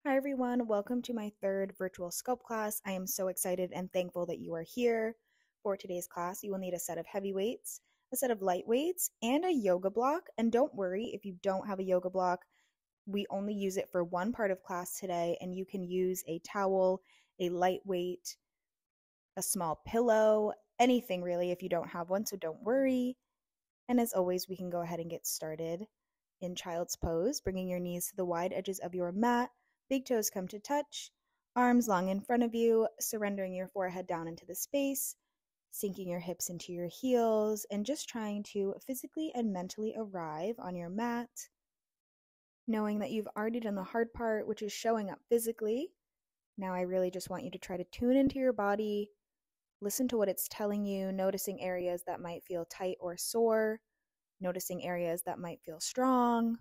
Hi everyone, welcome to my third virtual Sculpt class. I am so excited and thankful that you are here. For today's class, you will need a set of heavy weights, a set of light weights, and a yoga block. And don't worry if you don't have a yoga block, we only use it for one part of class today, and you can use a towel, a lightweight, a small pillow, anything really if you don't have one, so don't worry. And as always, we can go ahead and get started in child's pose, bringing your knees to the wide edges of your mat. Big toes come to touch, arms long in front of you, surrendering your forehead down into the space, sinking your hips into your heels, and just trying to physically and mentally arrive on your mat, knowing that you've already done the hard part, which is showing up physically. Now I really just want you to try to tune into your body, listen to what it's telling you, noticing areas that might feel tight or sore, noticing areas that might feel strong.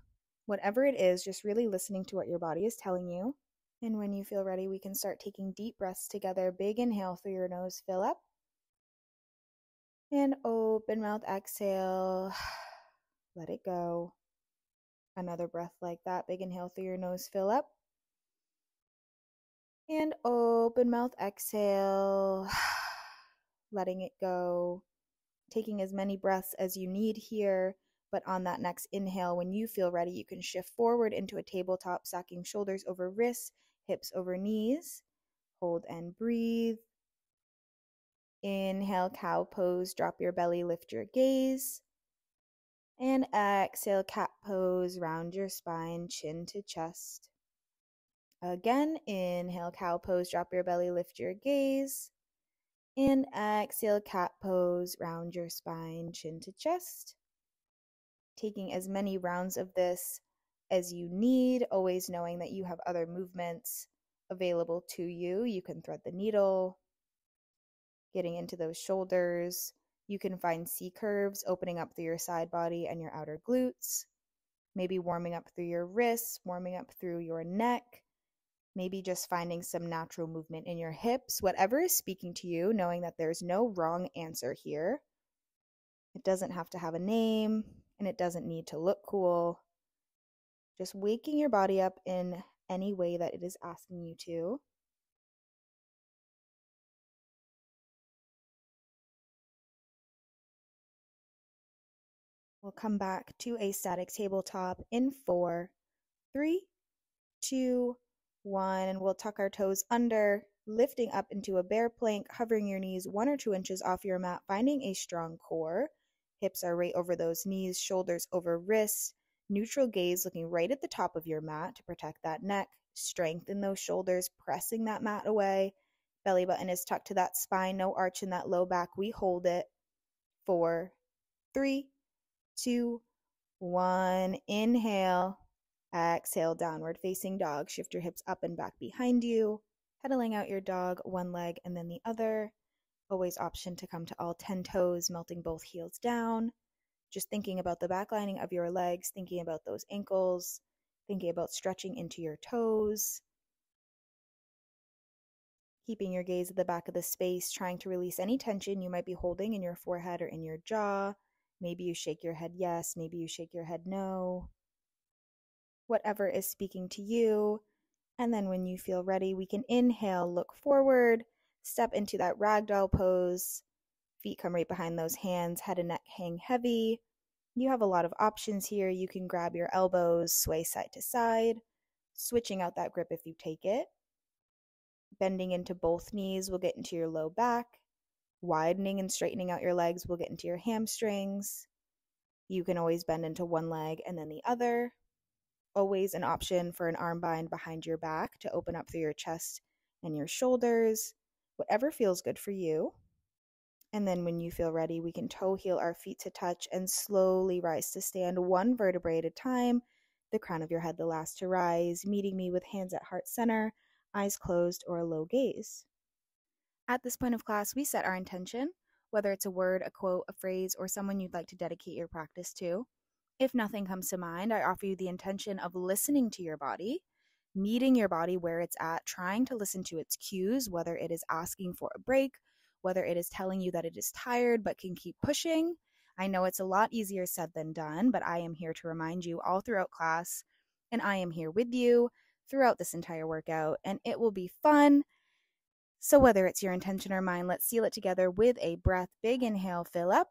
Whatever it is, just really listening to what your body is telling you. And when you feel ready, we can start taking deep breaths together. Big inhale through your nose, fill up. And open mouth, exhale. Let it go. Another breath like that. Big inhale through your nose, fill up. And open mouth, exhale. Letting it go. Taking as many breaths as you need here. But on that next inhale, when you feel ready, you can shift forward into a tabletop, sacking shoulders over wrists, hips over knees. Hold and breathe. Inhale, cow pose, drop your belly, lift your gaze. And exhale, cat pose, round your spine, chin to chest. Again, inhale, cow pose, drop your belly, lift your gaze. And exhale, cat pose, round your spine, chin to chest. Taking as many rounds of this as you need, always knowing that you have other movements available to you. You can thread the needle, getting into those shoulders. You can find C curves, opening up through your side body and your outer glutes. Maybe warming up through your wrists, warming up through your neck. Maybe just finding some natural movement in your hips. Whatever is speaking to you, knowing that there's no wrong answer here. It doesn't have to have a name, and it doesn't need to look cool. Just waking your body up in any way that it is asking you to. We'll come back to a static tabletop in 4, 3, 2, 1, and we'll tuck our toes under, lifting up into a bear plank, hovering your knees 1 or 2 inches off your mat, finding a strong core. Hips are right over those knees, shoulders over wrists, neutral gaze looking right at the top of your mat to protect that neck. Strengthen those shoulders, pressing that mat away. Belly button is tucked to that spine, no arch in that low back. We hold it. 4, 3, 2, 1. Inhale. Exhale, downward facing dog. Shift your hips up and back behind you. Pedaling out your dog, one leg and then the other. Always option to come to all 10 toes, melting both heels down. Just thinking about the back lining of your legs, thinking about those ankles, thinking about stretching into your toes. Keeping your gaze at the back of the space, trying to release any tension you might be holding in your forehead or in your jaw. Maybe you shake your head yes, maybe you shake your head no. Whatever is speaking to you. And then when you feel ready, we can inhale, look forward, step into that ragdoll pose. Feet come right behind those hands, head and neck hang heavy. You have a lot of options here. You can grab your elbows, sway side to side, switching out that grip if you take it. Bending into both knees will get into your low back. Widening and straightening out your legs will get into your hamstrings. You can always bend into one leg and then the other. Always an option for an arm bind behind your back to open up through your chest and your shoulders. Whatever feels good for you. And then when you feel ready, we can toe heel our feet to touch and slowly rise to stand, one vertebrae at a time. The crown of your head the last to rise, meeting me with hands at heart center, eyes closed or a low gaze. At this point of class, we set our intention, whether it's a word, a quote, a phrase, or someone you'd like to dedicate your practice to. If nothing comes to mind, I offer you the intention of listening to your body, meeting your body where it's at, trying to listen to its cues, whether it is asking for a break, whether it is telling you that it is tired but can keep pushing. I know it's a lot easier said than done, but I am here to remind you all throughout class, and I am here with you. throughout this entire workout, and it will be fun. So whether it's your intention or mine, let's seal it together with a breath. Big inhale, fill up.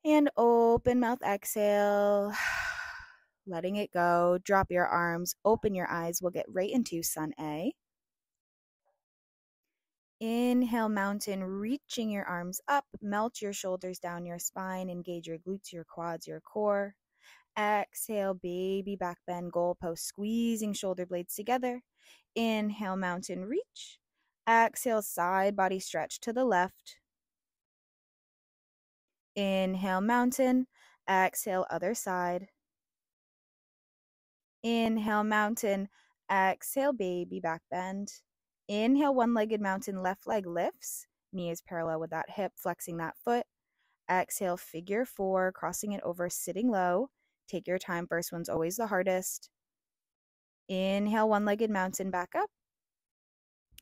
And open mouth, exhale. Letting it go. Drop your arms, open your eyes. We'll get right into Sun A. Inhale, mountain, reaching your arms up. Melt your shoulders down your spine. Engage your glutes, your quads, your core. Exhale, baby back bend, goalpost, squeezing shoulder blades together. Inhale, mountain, reach. Exhale, side body stretch to the left. Inhale, mountain. Exhale, other side. Inhale, mountain. Exhale, baby back bend. Inhale, one-legged mountain, left leg lifts. Knee is parallel with that hip, flexing that foot. Exhale, figure four, crossing it over, sitting low. Take your time. First one's always the hardest. Inhale, one-legged mountain, back up.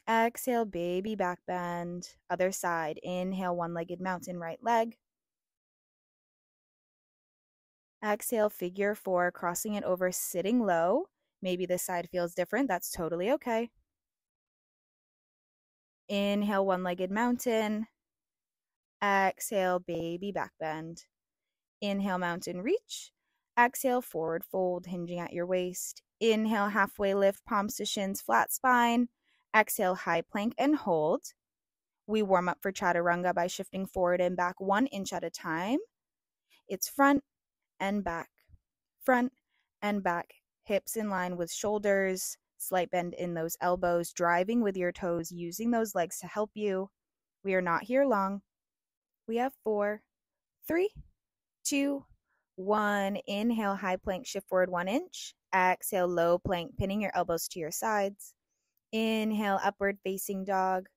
Exhale, baby back bend. Other side. Inhale, one-legged mountain, right leg. Exhale, figure four, crossing it over, sitting low. Maybe this side feels different. That's totally okay. Inhale, one-legged mountain. Exhale, baby back bend. Inhale, mountain, reach. Exhale, forward fold, hinging at your waist. Inhale, halfway lift, palms to shins, flat spine. Exhale, high plank and hold. We warm up for chaturanga by shifting forward and back 1 inch at a time. It's front and back, front and back. Hips in line with shoulders, slight bend in those elbows, driving with your toes, using those legs to help you. We are not here long. We have 4, 3, 2, 1. Inhale, high plank, shift forward 1 inch. Exhale, low plank, pinning your elbows to your sides. Inhale, upward facing dog.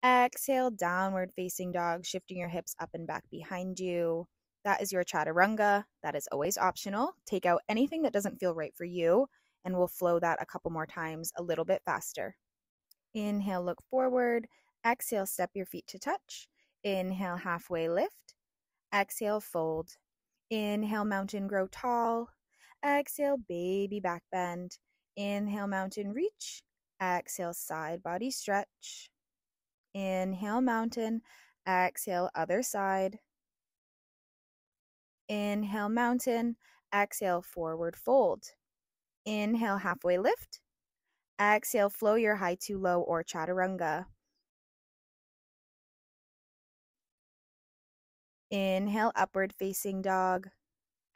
Exhale, downward facing dog, shifting your hips up and back behind you. That is your chaturanga. That is always optional. Take out anything that doesn't feel right for you, and we'll flow that a couple more times a little bit faster. Inhale, look forward. Exhale, step your feet to touch. Inhale, halfway lift. Exhale, fold. Inhale, mountain, grow tall. Exhale, baby back bend. Inhale, mountain, reach. Exhale, side body stretch. Inhale, mountain. Exhale, other side. Inhale, mountain. Exhale, forward fold. Inhale, halfway lift. Exhale, flow your high to low or chaturanga. Inhale, upward facing dog.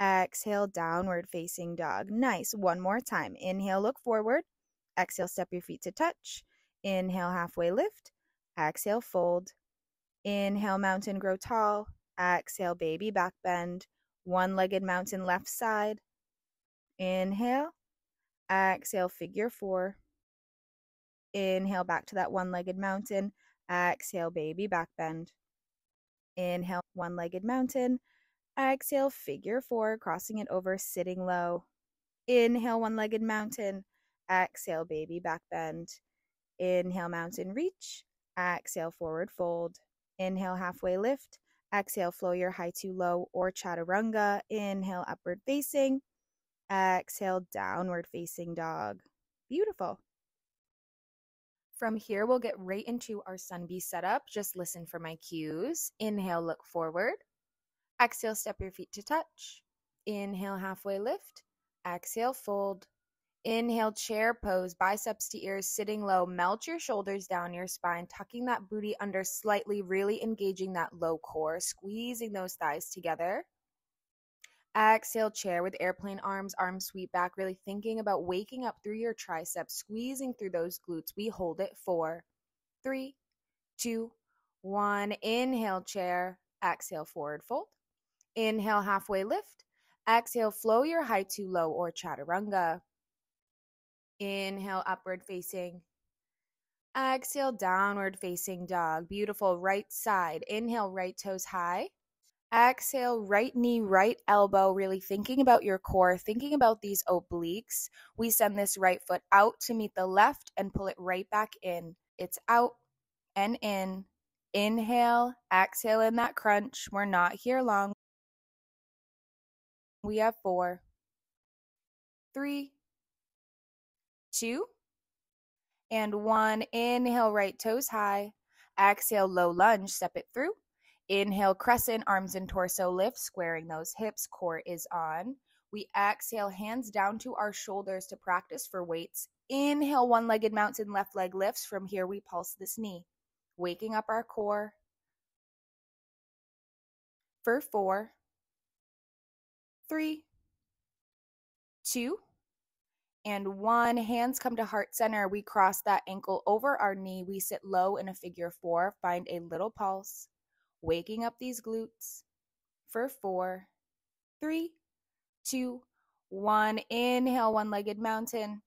Exhale, downward facing dog. Nice. One more time. Inhale, look forward. Exhale, step your feet to touch. Inhale, halfway lift. Exhale, fold. Inhale, mountain, grow tall. Exhale, baby back bend. One-legged mountain, left side. Inhale. Exhale, figure four. Inhale, back to that one-legged mountain. Exhale, baby back bend. Inhale, one-legged mountain. Exhale, figure four, crossing it over, sitting low. Inhale, one-legged mountain. Exhale, baby back bend. Inhale, mountain, reach. Exhale, forward fold. Inhale, halfway lift. Exhale, flow your high to low or chaturanga. Inhale, upward facing. Exhale, downward facing dog. Beautiful. From here, we'll get right into our sun B setup. Just listen for my cues. Inhale, look forward. Exhale, step your feet to touch. Inhale, halfway lift. Exhale, fold. Inhale, chair pose, biceps to ears, sitting low. Melt your shoulders down your spine, tucking that booty under slightly, really engaging that low core, squeezing those thighs together. Exhale, chair with airplane arms, arms sweep back, really thinking about waking up through your triceps, squeezing through those glutes. We hold it 4, 3, 2, 1. Inhale, chair. Exhale, forward fold. Inhale, halfway lift. Exhale, flow your high to low or chaturanga. Inhale, upward facing. Exhale, downward facing dog. Beautiful. Right side. Inhale, right toes high. Exhale, right knee, right elbow, really thinking about your core, thinking about these obliques. We send this right foot out to meet the left and pull it right back in. It's out and in. Inhale, exhale in that crunch. We're not here long. We have 4, 3, 2, and 1. Inhale, right toes high. Exhale, low lunge, step it through. Inhale, crescent, arms and torso lift, squaring those hips, core is on. We exhale, hands down to our shoulders to practice for weights. Inhale, one-legged mountain, left leg lifts. From here, we pulse this knee, waking up our core. For 4, 3, 2, and 1. Hands come to heart center. We cross that ankle over our knee. We sit low in a figure 4. Find a little pulse, waking up these glutes. For 4, 3, 2, 1. Inhale, one-legged mountain.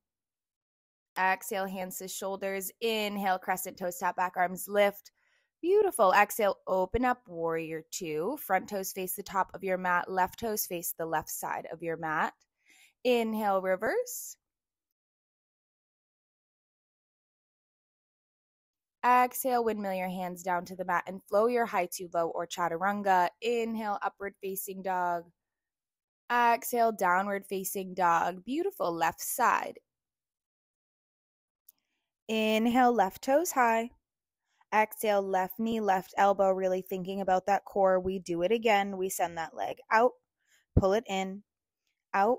Exhale, hands to shoulders. Inhale, crescent toes, tap back, arms lift. Beautiful. Exhale, open up, warrior 2. Front toes face the top of your mat. Left toes face the left side of your mat. Inhale, reverse. Exhale, windmill your hands down to the mat and flow your high to low or chaturanga. Inhale, upward facing dog. Exhale, downward facing dog. Beautiful. Left side. Inhale, left toes high. Exhale, left knee, left elbow, really thinking about that core. We do it again. We send that leg out, pull it in, out,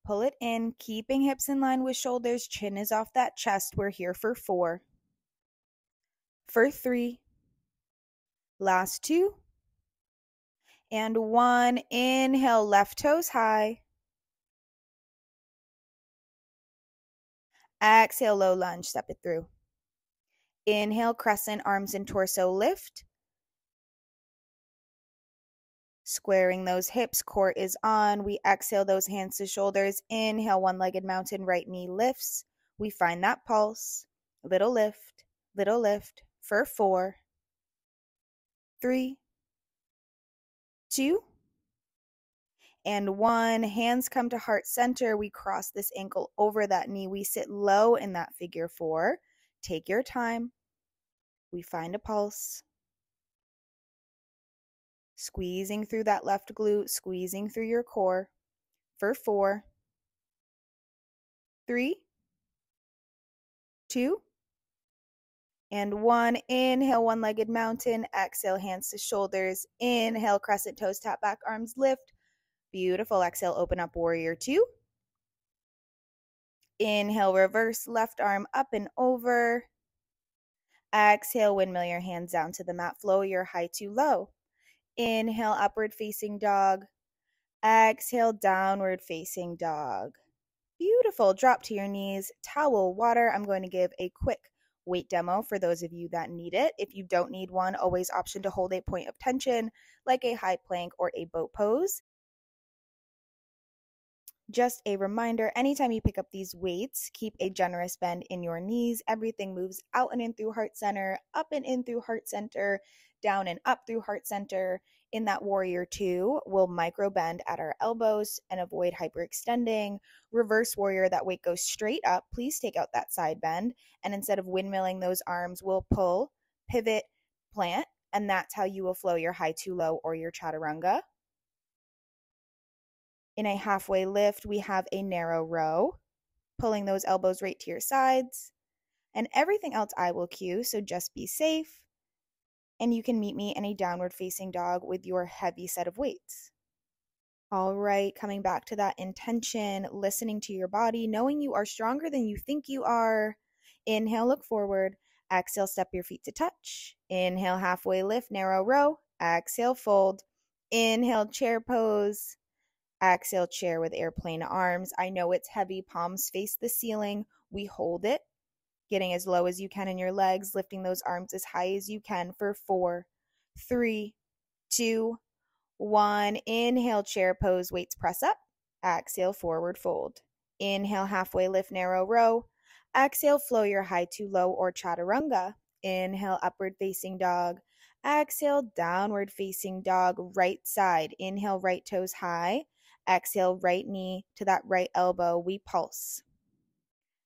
pull it in, keeping hips in line with shoulders. Chin is off that chest. We're here for 4, for 3, last 2, and 1. Inhale, left toes high. Exhale, low lunge, step it through. Inhale, crescent, arms and torso lift. Squaring those hips, core is on. We exhale those hands to shoulders. Inhale, one-legged mountain, right knee lifts. We find that pulse. Little lift, for 4, 3, 2, and 1. Hands come to heart center. We cross this ankle over that knee. We sit low in that figure 4. Take your time. We find a pulse. Squeezing through that left glute, squeezing through your core. For 4, 3, 2, and 1. Inhale, one-legged mountain. Exhale, hands to shoulders. Inhale, crescent toes, tap back, arms lift. Beautiful. Exhale, open up, warrior 2. Inhale, reverse, left arm up and over. Exhale, windmill your hands down to the mat. Flow your high to low. Inhale, upward facing dog. Exhale, downward facing dog. Beautiful. Drop to your knees. Towel, water. I'm going to give a quick weight demo for those of you that need it. If you don't need one, always option to hold a point of tension like a high plank or a boat pose. Just a reminder, anytime you pick up these weights, keep a generous bend in your knees. Everything moves out and in through heart center, up and in through heart center, down and up through heart center. In that warrior 2, we'll micro bend at our elbows and avoid hyperextending. Reverse warrior, that weight goes straight up. Please take out that side bend. And instead of windmilling those arms, we'll pull, pivot, plant, and that's how you will flow your high to low or your chaturanga. In a halfway lift, we have a narrow row, pulling those elbows right to your sides. And everything else I will cue, so just be safe. And you can meet me in a downward facing dog with your heavy set of weights. All right, coming back to that intention, listening to your body, knowing you are stronger than you think you are. Inhale, look forward. Exhale, step your feet to touch. Inhale, halfway lift, narrow row. Exhale, fold. Inhale, chair pose. Exhale, chair with airplane arms. I know it's heavy. Palms face the ceiling. We hold it, getting as low as you can in your legs, lifting those arms as high as you can for 4, 3, 2, 1. Inhale, chair pose, weights press up. Exhale, forward fold. Inhale, halfway lift, narrow row. Exhale, flow your high to low or chaturanga. Inhale, upward facing dog. Exhale, downward facing dog, right side. Inhale, right toes high. Exhale, right knee to that right elbow. We pulse.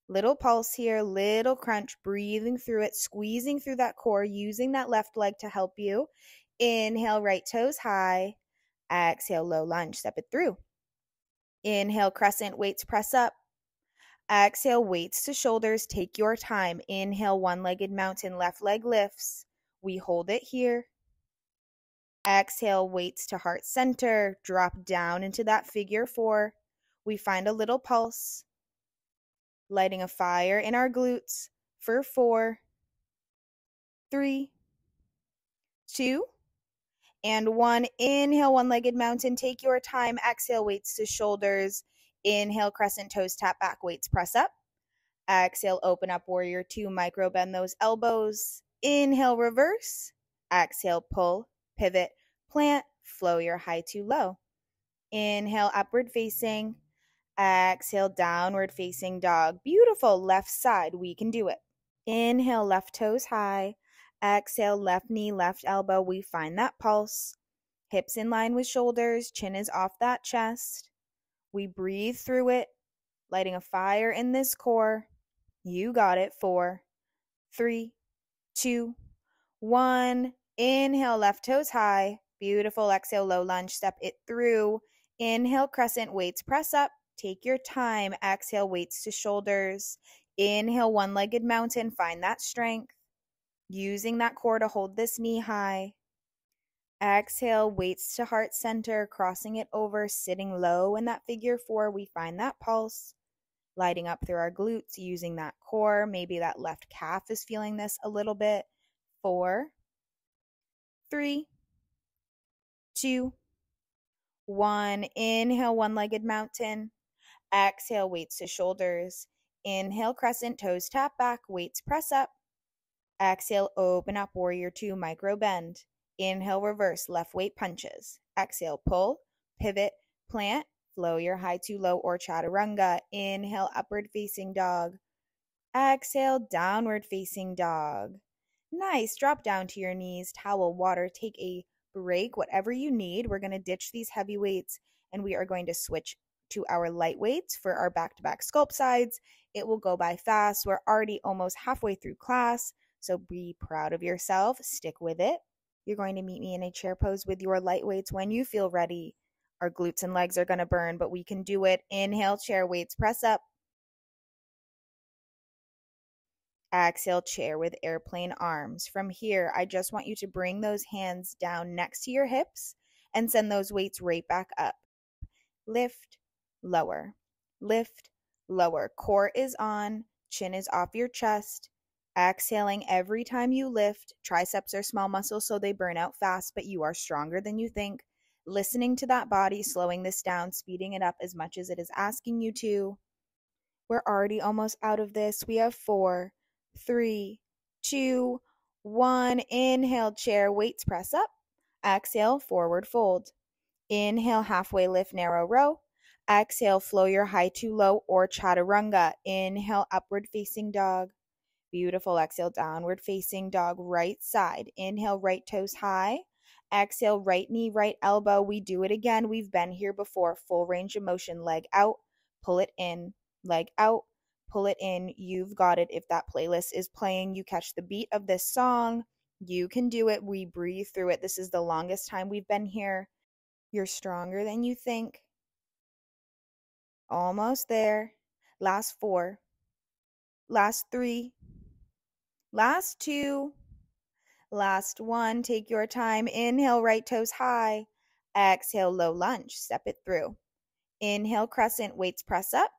Little pulse here, little crunch, breathing through it, squeezing through that core, using that left leg to help you. Inhale, right toes high. Exhale, low lunge, step it through. Inhale, crescent, weights press up. Exhale, weights to shoulders. Take your time. Inhale, one-legged mountain, left leg lifts. We hold it here. Exhale, weights to heart center. Drop down into that figure four. We find a little pulse, lighting a fire in our glutes for 4, 3, 2, and 1. Inhale, one-legged mountain. Take your time. Exhale, weights to shoulders. Inhale, crescent toes, tap back, weights, press up. Exhale, open up, warrior 2, micro bend those elbows. Inhale, reverse. Exhale, pull, pivot, plant, flow your high to low. Inhale, upward facing. Exhale, downward facing dog. Beautiful. Left side, we can do it. Inhale, left toes high. Exhale, left knee, left elbow. We find that pulse. Hips in line with shoulders. Chin is off that chest. We breathe through it, lighting a fire in this core. You got it. 4, 3, 2, 1. Inhale, left toes high. Beautiful. Exhale, low lunge. Step it through. Inhale, crescent, weights, press up. Take your time. Exhale, weights to shoulders. Inhale, one-legged mountain. Find that strength. Using that core to hold this knee high. Exhale, weights to heart center, crossing it over, sitting low in that figure four. We find that pulse, lighting up through our glutes, using that core. Maybe that left calf is feeling this a little bit. 4, 3, 2, 1. Inhale, one-legged mountain. Exhale, weights to shoulders. Inhale, crescent, toes tap back, weights press up. Exhale, open up, warrior 2, micro bend. Inhale, reverse, left weight punches. Exhale, pull, pivot, plant, flow your high to low or chaturanga. Inhale, upward facing dog. Exhale, downward facing dog. Nice. Drop down to your knees, towel, water, take a break, whatever you need. We're going to ditch these heavy weights and we are going to switch to our light weights for our back-to-back sculpt sides. It will go by fast. We're already almost halfway through class, so be proud of yourself. Stick with it. You're going to meet me in a chair pose with your light weights when you feel ready. Our glutes and legs are going to burn, but we can do it. Inhale, chair weights, press up. Exhale, chair with airplane arms. From here, I just want you to bring those hands down next to your hips and send those weights right back up. Lift, lower, lift, lower. Core is on, chin is off your chest. Exhaling every time you lift. Triceps are small muscles, so they burn out fast, but you are stronger than you think. Listening to that body, slowing this down, speeding it up as much as it is asking you to. We're already almost out of this. We have 4, 3, 2, 1. Inhale, chair, weights, press up. Exhale, forward fold. Inhale, halfway lift, narrow row. Exhale, flow your high to low or chaturanga. Inhale, upward facing dog. Beautiful. Exhale, downward facing dog, right side. Inhale, right toes high. Exhale, right knee, right elbow. We do it again. We've been here before. Full range of motion. Leg out, pull it in. Leg out, pull it in. You've got it. If that playlist is playing, you catch the beat of this song. You can do it. We breathe through it. This is the longest time we've been here. You're stronger than you think. Almost there. Last 4. Last 3. Last 2. Last 1. Take your time. Inhale, right toes high. Exhale, low lunge. Step it through. Inhale, crescent, weights press up.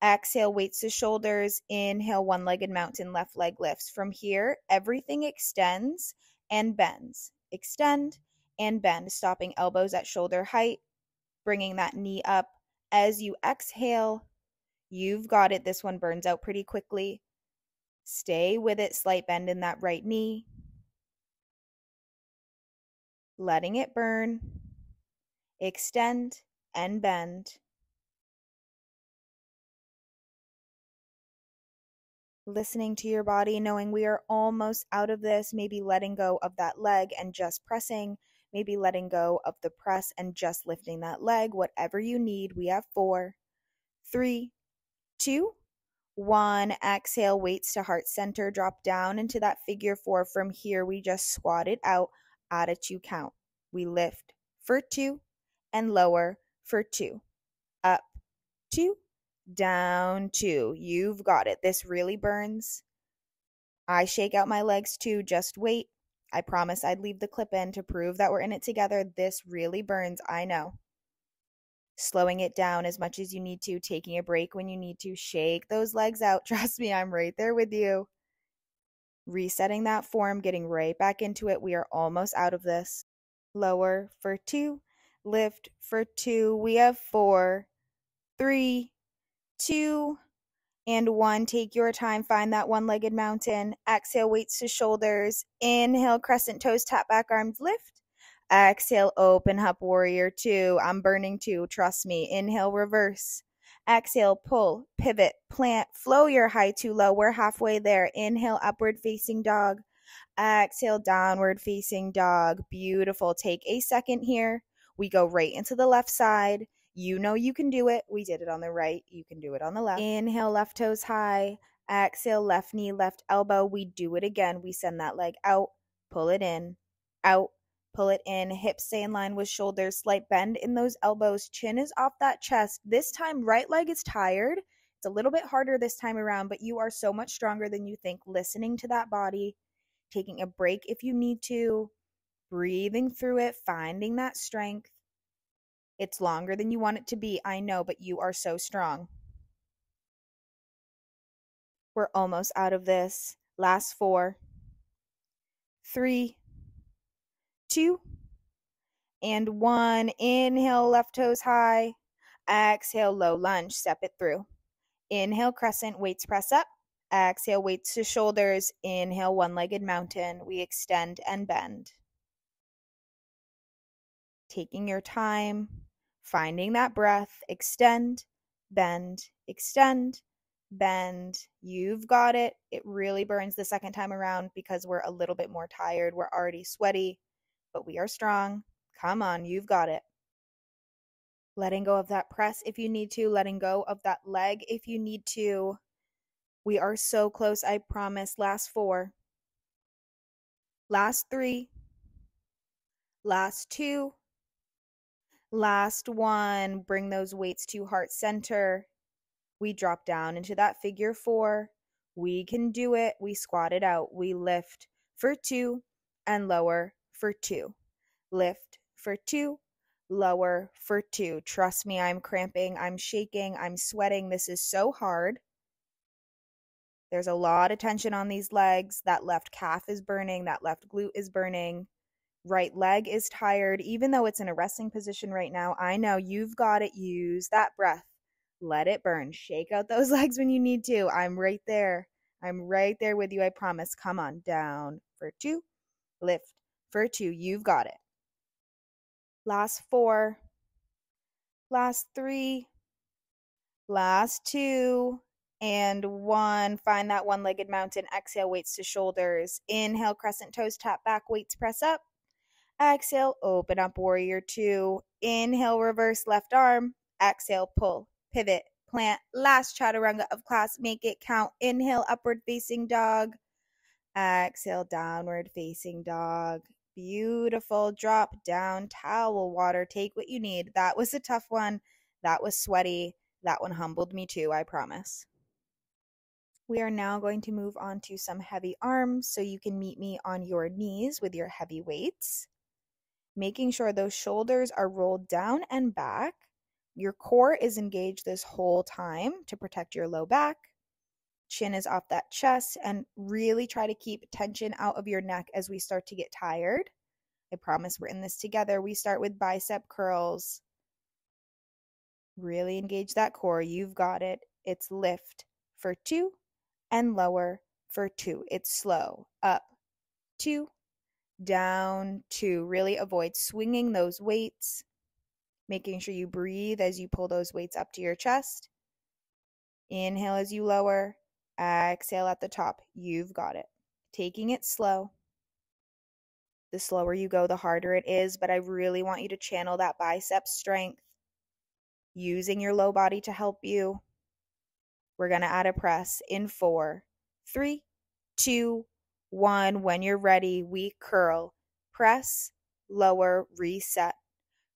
Exhale, weights to shoulders. Inhale, one-legged mountain, left leg lifts. From here, everything extends and bends. Extend and bend, stopping elbows at shoulder height, bringing that knee up. As you exhale, you've got it. This one burns out pretty quickly. Stay with it. Slight bend in that right knee. Letting it burn. Extend and bend. Listening to your body, knowing we are almost out of this, maybe letting go of that leg and just pressing, maybe letting go of the press and just lifting that leg, whatever you need. We have 4, 3, 2, 1. Exhale, weights to heart center, drop down into that figure 4. From here, we just squat it out at a 2 count. We lift for 2 and lower for 2. Up, 2, down, 2. You've got it. This really burns. I shake out my legs too. Just wait. I promise I'd leave the clip in to prove that we're in it together. This really burns. I know. Slowing it down as much as you need to, taking a break when you need to. Shake those legs out. Trust me, I'm right there with you. Resetting that form, getting right back into it. We are almost out of this. Lower for 2. Lift for 2. We have 4, 3, 2, and 1. Take your time. Find that one-legged mountain. Exhale, weights to shoulders. Inhale, crescent toes, tap back arms, lift. Exhale, open up, warrior 2. I'm burning 2, trust me. Inhale, reverse. Exhale, pull, pivot, plant, flow your high to low. We're halfway there. Inhale, upward facing dog. Exhale, downward facing dog. Beautiful. Take a second here. We go right into the left side. You know you can do it. We did it on the right. You can do it on the left. Inhale, left toes high. Exhale, left knee, left elbow. We do it again. We send that leg out, pull it in, out, pull it in. Hips stay in line with shoulders. Slight bend in those elbows. Chin is off that chest. This time, right leg is tired. It's a little bit harder this time around, but you are so much stronger than you think. Listening to that body, taking a break if you need to, breathing through it, finding that strength. It's longer than you want it to be, I know, but you are so strong. We're almost out of this. Last 4, 3, 2, and 1. Inhale, left toes high. Exhale, low lunge. Step it through. Inhale, crescent, weights press up. Exhale, weights to shoulders. Inhale, one-legged mountain. We extend and bend. Taking your time, finding that breath. Extend, bend, extend, bend. You've got it. It really burns the second time around because we're a little bit more tired. We're already sweaty, but we are strong. Come on, you've got it. Letting go of that press if you need to, letting go of that leg if you need to. We are so close, I promise. Last 4, last 3, last 2, last 1. Bring those weights to heart center. We drop down into that figure 4. We can do it. We squat it out. We lift for 2 and lower for 2. Lift for 2, lower for 2. Trust me, I'm cramping, I'm shaking, I'm sweating. This is so hard. There's a lot of tension on these legs. That left calf is burning. That left glute is burning. Right leg is tired. Even though it's in a resting position right now, I know you've got it. Use that breath. Let it burn. Shake out those legs when you need to. I'm right there. I'm right there with you, I promise. Come on. Down for 2. Lift for 2. You've got it. Last 4. Last 3. Last 2. And 1. Find that one-legged mountain. Exhale, weights to shoulders. Inhale, crescent toes, tap back, weights press up. Exhale, open up, warrior 2. Inhale, reverse left arm. Exhale, pull, pivot, plant. Last chaturanga of class, make it count. Inhale, upward facing dog. Exhale, downward facing dog. Beautiful. Drop down, towel, water. Take what you need. That was a tough one. That was sweaty. That one humbled me too, I promise. We are now going to move on to some heavy arms, so you can meet me on your knees with your heavy weights. Making sure those shoulders are rolled down and back. Your core is engaged this whole time to protect your low back. Chin is off that chest, and really try to keep tension out of your neck as we start to get tired. I promise we're in this together. We start with bicep curls. Really engage that core. You've got it. It's lift for 2 and lower for 2. It's slow. Up, 2, down, 2. Really avoid swinging those weights. Making sure you breathe as you pull those weights up to your chest. Inhale as you lower. Exhale at the top. You've got it. Taking it slow. The slower you go, the harder it is, but I really want you to channel that bicep strength. Using your low body to help you. We're going to add a press in 4, 3, 2, 1. When you're ready, we curl, press, lower, reset,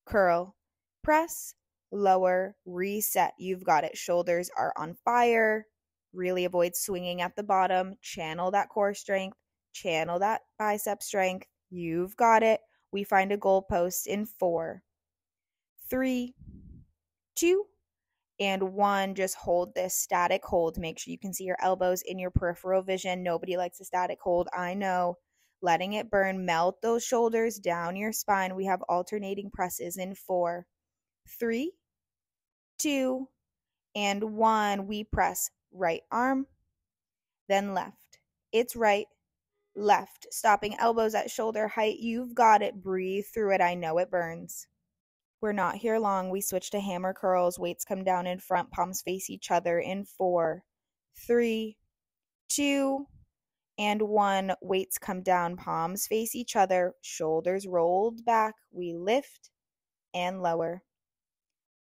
curl, press, lower, reset. You've got it. Shoulders are on fire. Really avoid swinging at the bottom. Channel that core strength. Channel that bicep strength. You've got it. We find a goalpost in 4, 3, 2, and 1. Just hold this static hold. Make sure you can see your elbows in your peripheral vision. Nobody likes a static hold, I know. Letting it burn. Melt those shoulders down your spine. We have alternating presses in 4, 3, 2, and 1. We press right arm, then left. It's right, left. Stopping elbows at shoulder height. You've got it. Breathe through it. I know it burns. We're not here long. We switch to hammer curls. Weights come down in front. Palms face each other in 4, 3, 2, and 1. Weights come down. Palms face each other. Shoulders rolled back. We lift and lower.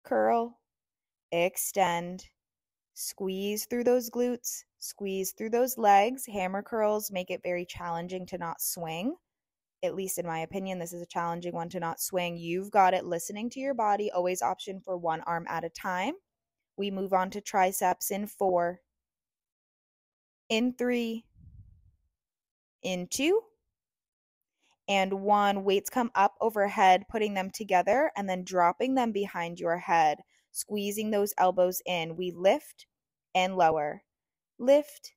Curl. Extend. Squeeze through those glutes. Squeeze through those legs. Hammer curls make it very challenging to not swing. At least in my opinion, this is a challenging one to not swing. You've got it. Listening to your body. Always option for one arm at a time. We move on to triceps in 4, in 3, in 2, and 1. Weights come up overhead, putting them together and then dropping them behind your head, squeezing those elbows in. We lift and lower, lift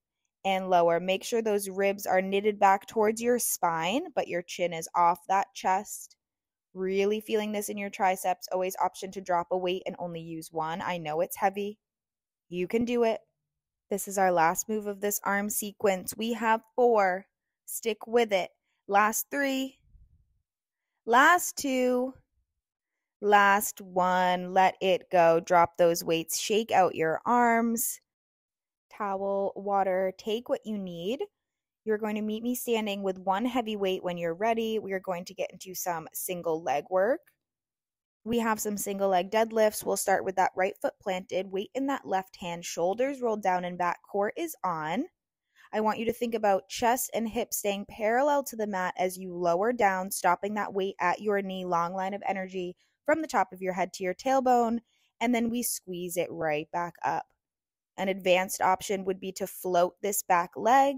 and lower. Make sure those ribs are knitted back towards your spine, but your chin is off that chest. Really feeling this in your triceps. Always option to drop a weight and only use one. I know it's heavy. You can do it. This is our last move of this arm sequence. We have 4. Stick with it. Last 3. Last 2. Last 1. Let it go. Drop those weights. Shake out your arms. Towel, water. Take what you need. You're going to meet me standing with one heavy weight when you're ready. We are going to get into some single leg work. We have some single leg deadlifts. We'll start with that right foot planted, weight in that left hand, shoulders rolled down and back, core is on. I want you to think about chest and hips staying parallel to the mat as you lower down, stopping that weight at your knee, long line of energy from the top of your head to your tailbone, and then we squeeze it right back up. An advanced option would be to float this back leg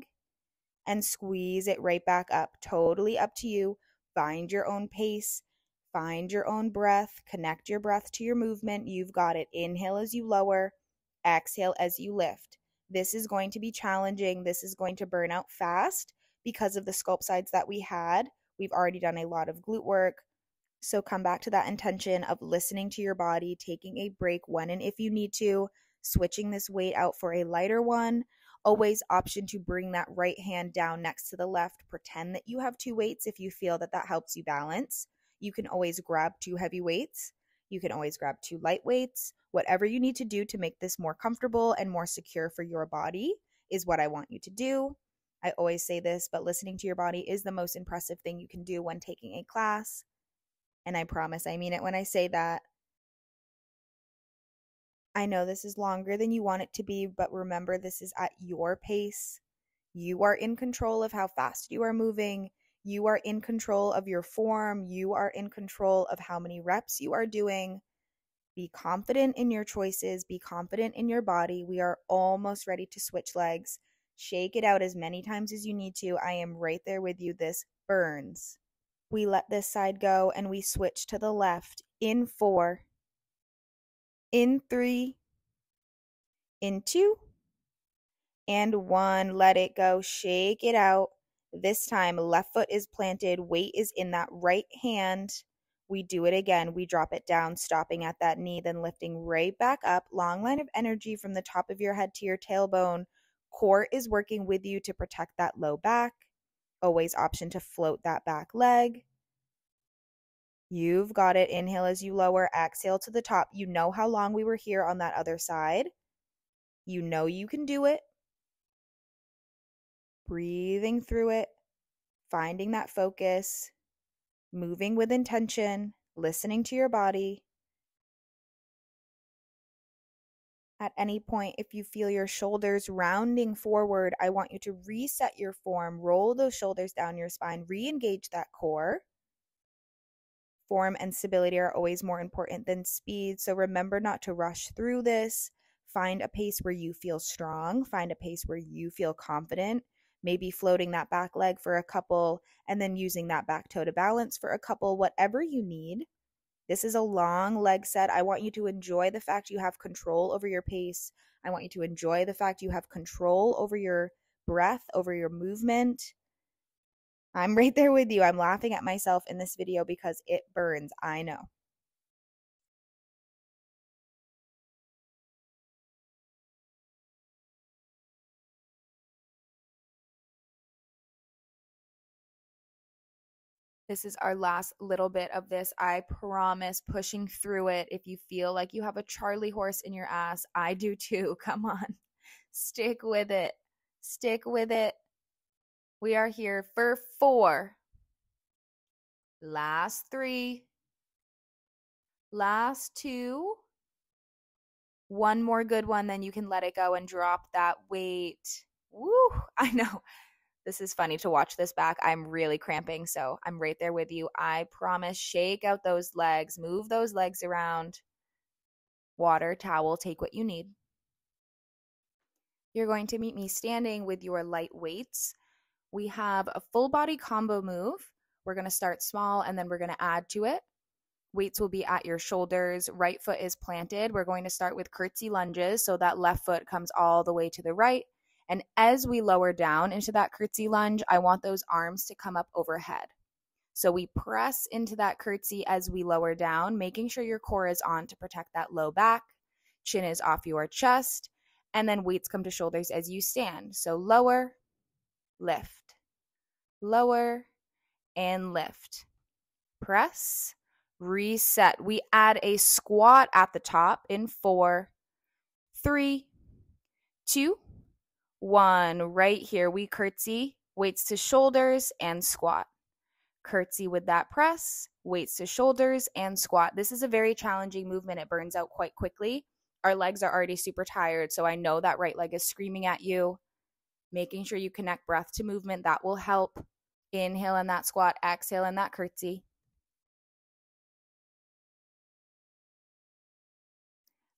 and squeeze it right back up. Totally up to you. Find your own pace. Find your own breath. Connect your breath to your movement. You've got it. Inhale as you lower. Exhale as you lift. This is going to be challenging. This is going to burn out fast because of the sculpt sides that we had. We've already done a lot of glute work. So come back to that intention of listening to your body, taking a break when and if you need to, switching this weight out for a lighter one. Always option to bring that right hand down next to the left. Pretend that you have 2 weights if you feel that that helps you balance. You can always grab 2 heavy weights. You can always grab 2 light weights. Whatever you need to do to make this more comfortable and more secure for your body is what I want you to do. I always say this, but listening to your body is the most impressive thing you can do when taking a class. And I promise I mean it when I say that. I know this is longer than you want it to be, but remember, this is at your pace. You are in control of how fast you are moving. You are in control of your form. You are in control of how many reps you are doing. Be confident in your choices. Be confident in your body. We are almost ready to switch legs. Shake it out as many times as you need to. I am right there with you. This burns. We let this side go and we switch to the left in 4, in 3, in 2, and 1. Let it go. Shake it out. This time, left foot is planted. Weight is in that right hand. We do it again. We drop it down, stopping at that knee, then lifting right back up. Long line of energy from the top of your head to your tailbone. Core is working with you to protect that low back. Always option to float that back leg. You've got it. Inhale as you lower. Exhale to the top. You know how long we were here on that other side. You know you can do it. Breathing through it. Finding that focus. Moving with intention. Listening to your body. At any point, if you feel your shoulders rounding forward, I want you to reset your form. Roll those shoulders down your spine. Re-engage that core. form and stability are always more important than speed. So remember not to rush through this. Find a pace where you feel strong. Find a pace where you feel confident. Maybe floating that back leg for a couple and then using that back toe to balance for a couple, whatever you need. This is a long leg set. I want you to enjoy the fact you have control over your pace. I want you to enjoy the fact you have control over your breath, over your movement. I'm right there with you. I'm laughing at myself in this video because it burns. I know. This is our last little bit of this. I promise, pushing through it. If you feel like you have a Charlie horse in your ass, I do too. Come on. Stick with it. Stick with it. We are here for 4. Last 3. Last 2. One more good one, then you can let it go and drop that weight. Woo! I know. This is funny to watch this back. I'm really cramping, so I'm right there with you. I promise. Shake out those legs. Move those legs around. Water, towel, take what you need. You're going to meet me standing with your light weights. We have a full body combo move. We're going to start small and then we're going to add to it. Weights will be at your shoulders. Right foot is planted. We're going to start with curtsy lunges. So that left foot comes all the way to the right. And as we lower down into that curtsy lunge, I want those arms to come up overhead. So we press into that curtsy as we lower down, making sure your core is on to protect that low back. Chin is off your chest. And then weights come to shoulders as you stand. So lower, lift, lower, and lift. Press, reset. We add a squat at the top in 4, 3, 2, 1. Right here, we curtsy, weights to shoulders, and squat. Curtsy with that press, weights to shoulders, and squat. This is a very challenging movement. It burns out quite quickly. Our legs are already super tired, so I know that right leg is screaming at you. Making sure you connect breath to movement, that will help. Inhale in that squat, exhale in that curtsy.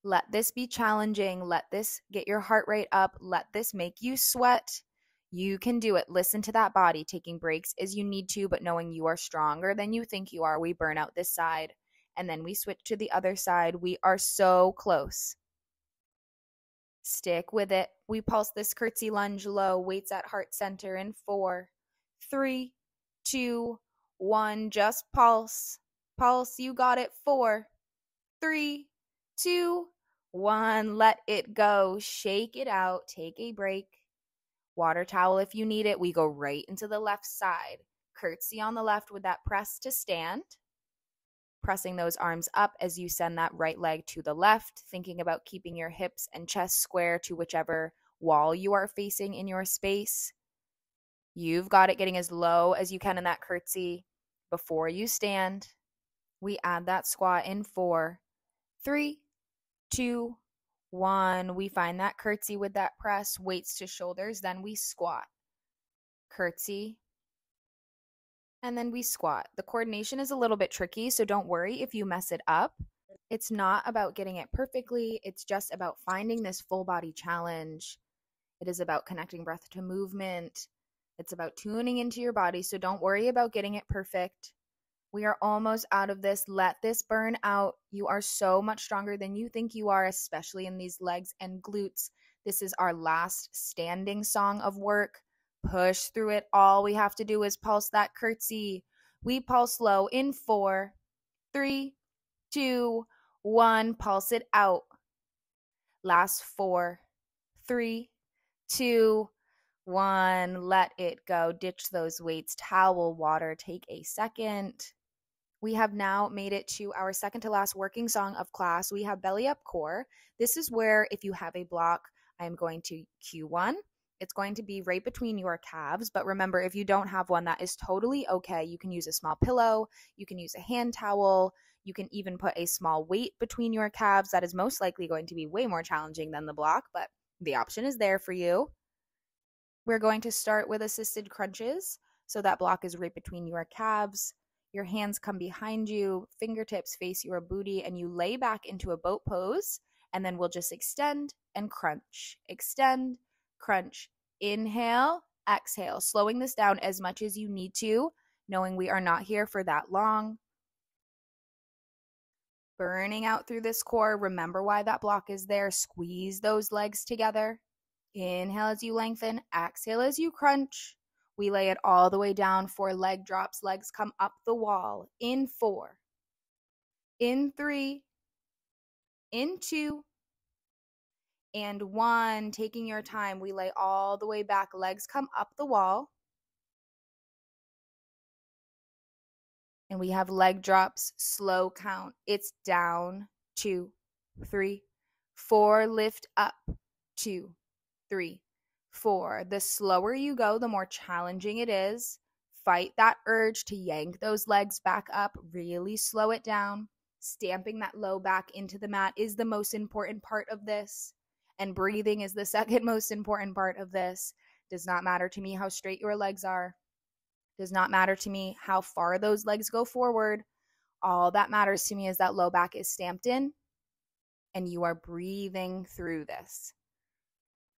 Let this be challenging. Let this get your heart rate up. Let this make you sweat. You can do it. Listen to that body, taking breaks as you need to, but knowing you are stronger than you think you are. We burn out this side, and then we switch to the other side. We are so close. Stick with it. We pulse this curtsy lunge low, weights at heart center in 4, 3, 2, 1. Just pulse. Pulse. You got it. 4, 3, 2, 1. Let it go. Shake it out. Take a break. Water towel if you need it. We go right into the left side. Curtsy on the left with that press to stand. Pressing those arms up as you send that right leg to the left, thinking about keeping your hips and chest square to whichever wall you are facing in your space. You've got it, getting as low as you can in that curtsy before you stand. We add that squat in 4, 3, 2, 1. We find that curtsy with that press, weights to shoulders, then we squat. Curtsy, and then we squat. The coordination is a little bit tricky, so don't worry if you mess it up. It's not about getting it perfectly. It's just about finding this full body challenge. It is about connecting breath to movement. It's about tuning into your body, so don't worry about getting it perfect. We are almost out of this. Let this burn out. You are so much stronger than you think you are, especially in these legs and glutes. This is our last standing song of work. Push through it. All we have to do is pulse that curtsy. We pulse low in 4, 3, 2, 1. Pulse it out. Last 4, 3, 2, 1. Let it go. Ditch those weights. Towel, water. Take a second. We have now made it to our second to last working song of class. We have belly up core. This is where, if you have a block, I am going to cue one. It's going to be right between your calves, but remember, if you don't have one, that is totally okay. You can use a small pillow, you can use a hand towel, you can even put a small weight between your calves. That is most likely going to be way more challenging than the block, but the option is there for you. We're going to start with assisted crunches, so that block is right between your calves. Your hands come behind you, fingertips face your booty, and you lay back into a boat pose. And then we'll just extend and crunch. Extend, crunch. Inhale, exhale. Slowing this down as much as you need to, knowing we are not here for that long. Burning out through this core. Remember why that block is there. Squeeze those legs together. Inhale as you lengthen. Exhale as you crunch. We lay it all the way down for leg drops. Legs come up the wall. In 4. In 3. In 2. And 1. Taking your time. We lay all the way back. Legs come up the wall. And we have leg drops. Slow count. It's down. 2, 3, 4. Lift up. 2, 3, 4. The slower you go, the more challenging it is. Fight that urge to yank those legs back up. Really slow it down. Stamping that low back into the mat is the most important part of this. And breathing is the second most important part of this. Does not matter to me how straight your legs are. Does not matter to me how far those legs go forward. All that matters to me is that low back is stamped in and you are breathing through this.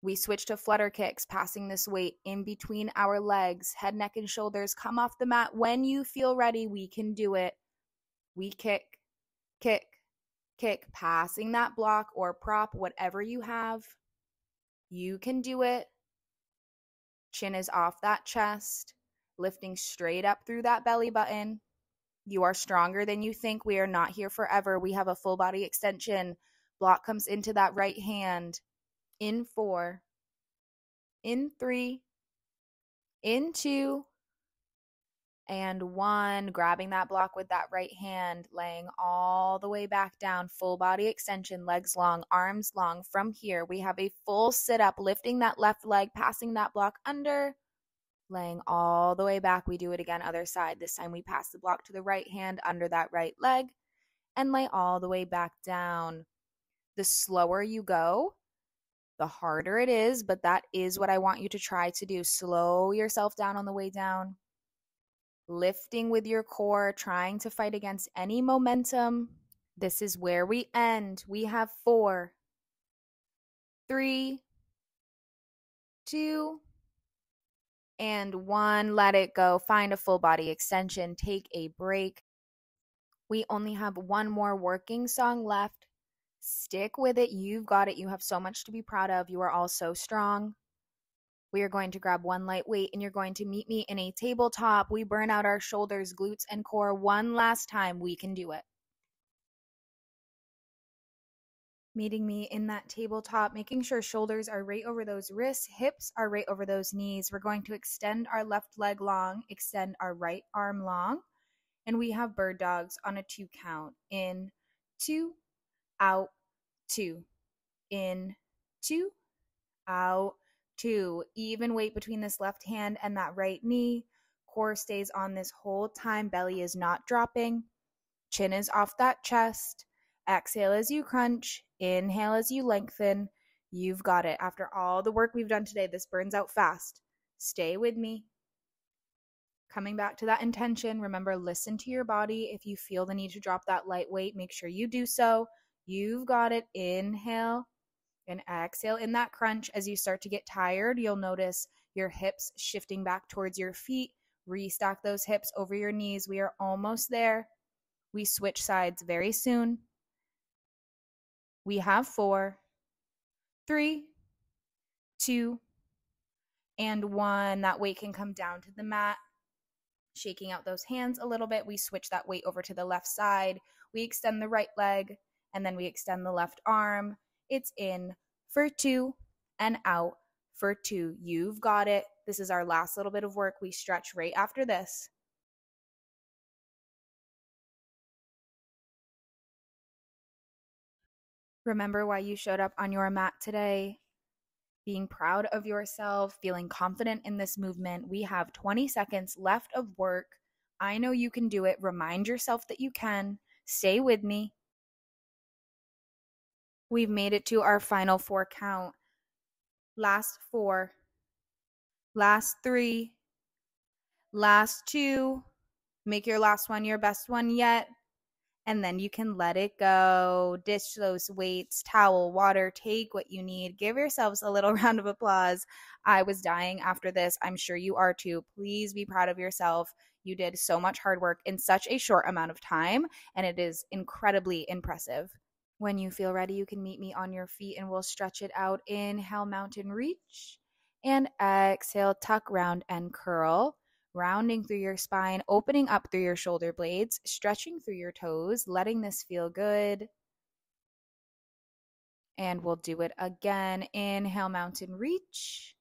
We switch to flutter kicks, passing this weight in between our legs. Head, neck, and shoulders come off the mat. When you feel ready, we can do it. We kick, kick, kick, passing that block or prop, whatever you have. You can do it. Chin is off that chest, lifting straight up through that belly button. You are stronger than you think. We are not here forever. We have a full body extension. Block comes into that right hand. In 4, in 3, in 2, and 1. Grabbing that block with that right hand, laying all the way back down. Full body extension, legs long, arms long. From here, we have a full sit up, lifting that left leg, passing that block under, laying all the way back. We do it again, other side. This time we pass the block to the right hand under that right leg and lay all the way back down. The slower you go, the harder it is, but that is what I want you to try to do. Slow yourself down on the way down. Lifting with your core, trying to fight against any momentum. This is where we end. We have 4, 3, 2, and 1. Let it go. Find a full body extension. Take a break. We only have one more working song left. Stick with it. You've got it. You have so much to be proud of. You are all so strong. We are going to grab one light weight and you're going to meet me in a tabletop. We burn out our shoulders, glutes, and core one last time. We can do it. Meeting me in that tabletop, making sure shoulders are right over those wrists, hips are right over those knees. We're going to extend our left leg long, extend our right arm long, and we have bird dogs on a 2 count. In, 2, out, 2. In, 2, out, 2. Even weight between this left hand and that right knee. Core stays on this whole time. Belly is not dropping. Chin is off that chest. Exhale as you crunch. Inhale as you lengthen. You've got it. After all the work we've done today, this burns out fast. Stay with me. Coming back to that intention, remember, listen to your body. If you feel the need to drop that light weight, make sure you do so. You've got it. Inhale and exhale in that crunch. As you start to get tired, you'll notice your hips shifting back towards your feet. Restack those hips over your knees. We are almost there. We switch sides very soon. We have 4, 3, 2, and 1. That weight can come down to the mat. Shaking out those hands a little bit. We switch that weight over to the left side. We extend the right leg, and then we extend the left arm. It's in for 2 and out for 2. You've got it. This is our last little bit of work. We stretch right after this. Remember why you showed up on your mat today. Being proud of yourself, feeling confident in this movement. We have 20 seconds left of work. I know you can do it. Remind yourself that you can. Stay with me. We've made it to our final 4 count. Last 4. Last 3. Last 2. Make your last one your best one yet. And then you can let it go. Dish those weights, towel, water, take what you need. Give yourselves a little round of applause. I was dying after this. I'm sure you are too. Please be proud of yourself. You did so much hard work in such a short amount of time, and it is incredibly impressive. When you feel ready, you can meet me on your feet and we'll stretch it out. Inhale, mountain reach. And exhale, tuck, round, and curl. Rounding through your spine, opening up through your shoulder blades, stretching through your toes, letting this feel good. And we'll do it again. Inhale, mountain reach.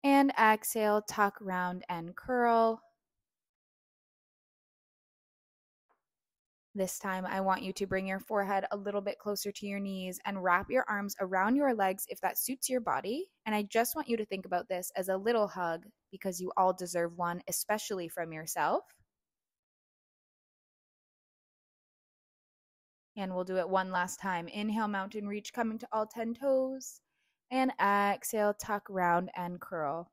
And exhale, tuck, round, and curl. This time, I want you to bring your forehead a little bit closer to your knees and wrap your arms around your legs if that suits your body. And I just want you to think about this as a little hug because you all deserve one, especially from yourself. And we'll do it one last time. Inhale, mountain reach, coming to all 10 toes. And exhale, tuck, round, and curl.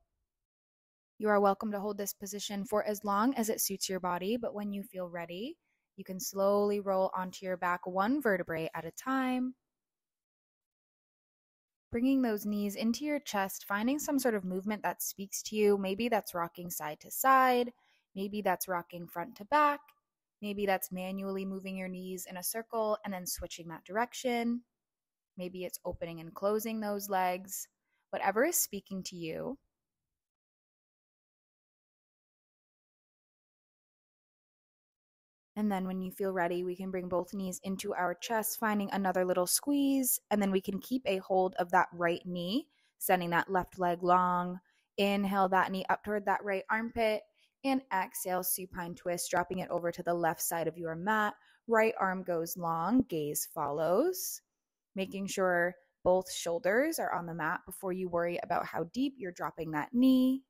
You are welcome to hold this position for as long as it suits your body, but when you feel ready, you can slowly roll onto your back one vertebrae at a time. Bringing those knees into your chest, finding some sort of movement that speaks to you. Maybe that's rocking side to side. Maybe that's rocking front to back. Maybe that's manually moving your knees in a circle and then switching that direction. Maybe it's opening and closing those legs. Whatever is speaking to you. And then when you feel ready, we can bring both knees into our chest, finding another little squeeze. And then we can keep a hold of that right knee, sending that left leg long. Inhale that knee up toward that right armpit. And exhale, supine twist, dropping it over to the left side of your mat. Right arm goes long, gaze follows. Making sure both shoulders are on the mat before you worry about how deep you're dropping that knee.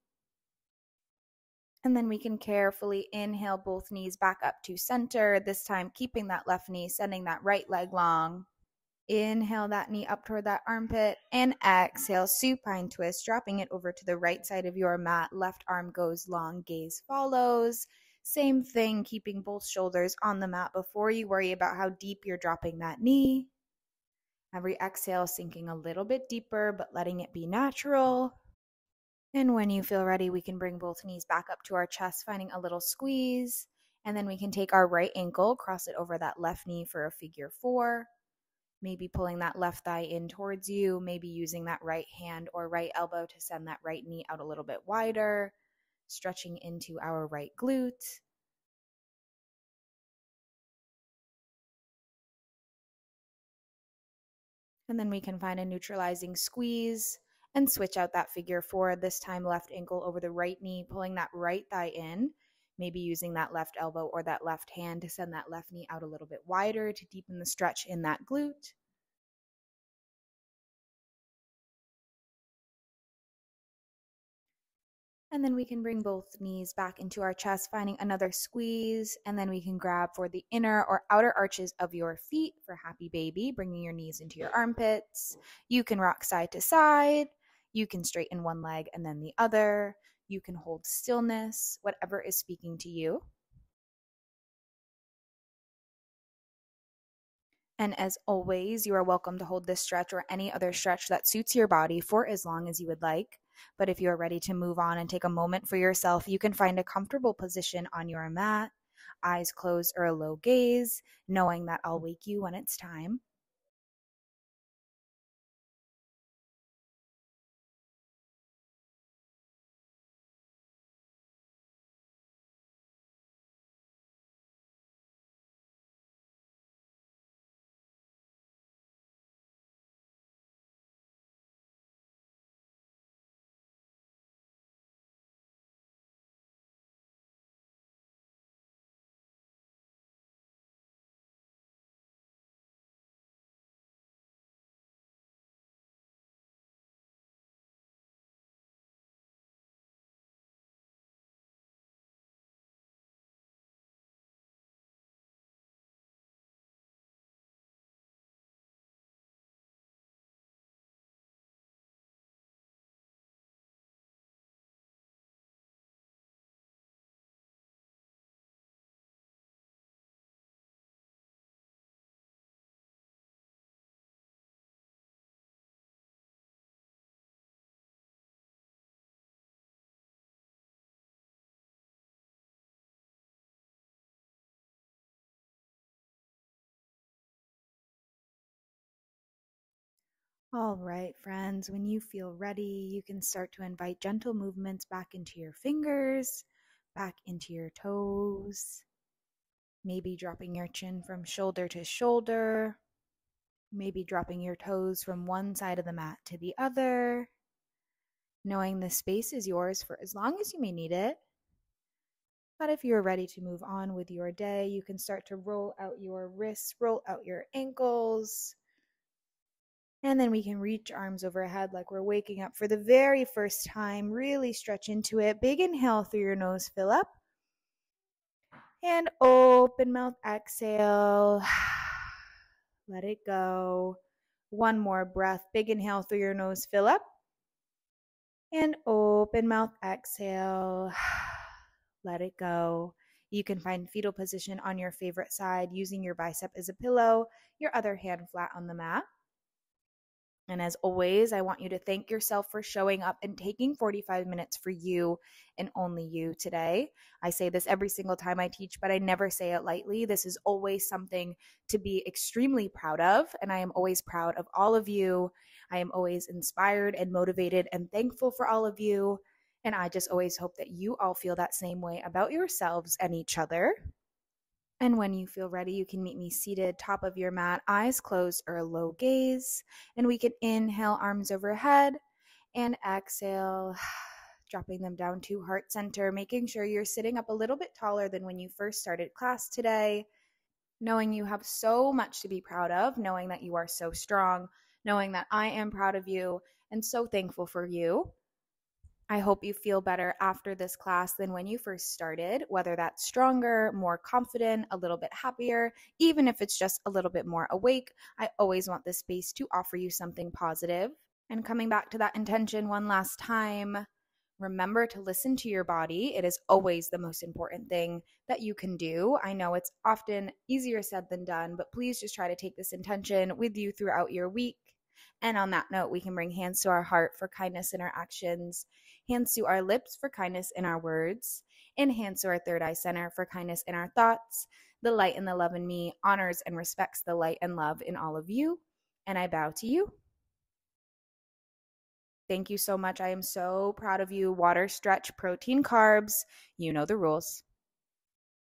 And then we can carefully inhale both knees back up to center, this time keeping that left knee, sending that right leg long. Inhale that knee up toward that armpit and exhale, supine twist, dropping it over to the right side of your mat. Left arm goes long, gaze follows. Same thing, keeping both shoulders on the mat before you worry about how deep you're dropping that knee. Every exhale, sinking a little bit deeper, but letting it be natural. And when you feel ready, we can bring both knees back up to our chest, finding a little squeeze. And then we can take our right ankle, cross it over that left knee for a figure 4. Maybe pulling that left thigh in towards you, maybe using that right hand or right elbow to send that right knee out a little bit wider, stretching into our right glute. And then we can find a neutralizing squeeze and switch out that figure 4. This time, left ankle over the right knee, pulling that right thigh in, maybe using that left elbow or that left hand to send that left knee out a little bit wider to deepen the stretch in that glute. And then we can bring both knees back into our chest, finding another squeeze. And then we can grab for the inner or outer arches of your feet for happy baby, bringing your knees into your armpits. You can rock side to side. You can straighten one leg and then the other. You can hold stillness, whatever is speaking to you. And as always, you are welcome to hold this stretch or any other stretch that suits your body for as long as you would like. But if you are ready to move on and take a moment for yourself, you can find a comfortable position on your mat, eyes closed or a low gaze, knowing that I'll wake you when it's time. All right, friends, when you feel ready, you can start to invite gentle movements back into your fingers, back into your toes, maybe dropping your chin from shoulder to shoulder, maybe dropping your toes from one side of the mat to the other, knowing the space is yours for as long as you may need it. But if you're ready to move on with your day, you can start to roll out your wrists, roll out your ankles, and then we can reach arms overhead like we're waking up for the very first time. Really stretch into it. Big inhale through your nose, fill up. And open mouth, exhale. Let it go. One more breath. Big inhale through your nose, fill up. And open mouth, exhale. Let it go. You can find fetal position on your favorite side using your bicep as a pillow, your other hand flat on the mat. And as always, I want you to thank yourself for showing up and taking 45 minutes for you and only you today. I say this every single time I teach, but I never say it lightly. This is always something to be extremely proud of. And I am always proud of all of you. I am always inspired and motivated and thankful for all of you. And I just always hope that you all feel that same way about yourselves and each other. And when you feel ready, you can meet me seated, top of your mat, eyes closed or a low gaze. And we can inhale, arms overhead, and exhale, dropping them down to heart center, making sure you're sitting up a little bit taller than when you first started class today, knowing you have so much to be proud of, knowing that you are so strong, knowing that I am proud of you and so thankful for you. I hope you feel better after this class than when you first started, whether that's stronger, more confident, a little bit happier, even if it's just a little bit more awake. I always want this space to offer you something positive. And coming back to that intention one last time, remember to listen to your body. It is always the most important thing that you can do. I know it's often easier said than done, but please just try to take this intention with you throughout your week. And on that note, we can bring hands to our heart for kindness in our actions, hands to our lips for kindness in our words, and hands to our third eye center for kindness in our thoughts. The light and the love in me honors and respects the light and love in all of you. And I bow to you. Thank you so much. I am so proud of you. Water, stretch, protein, carbs. You know the rules.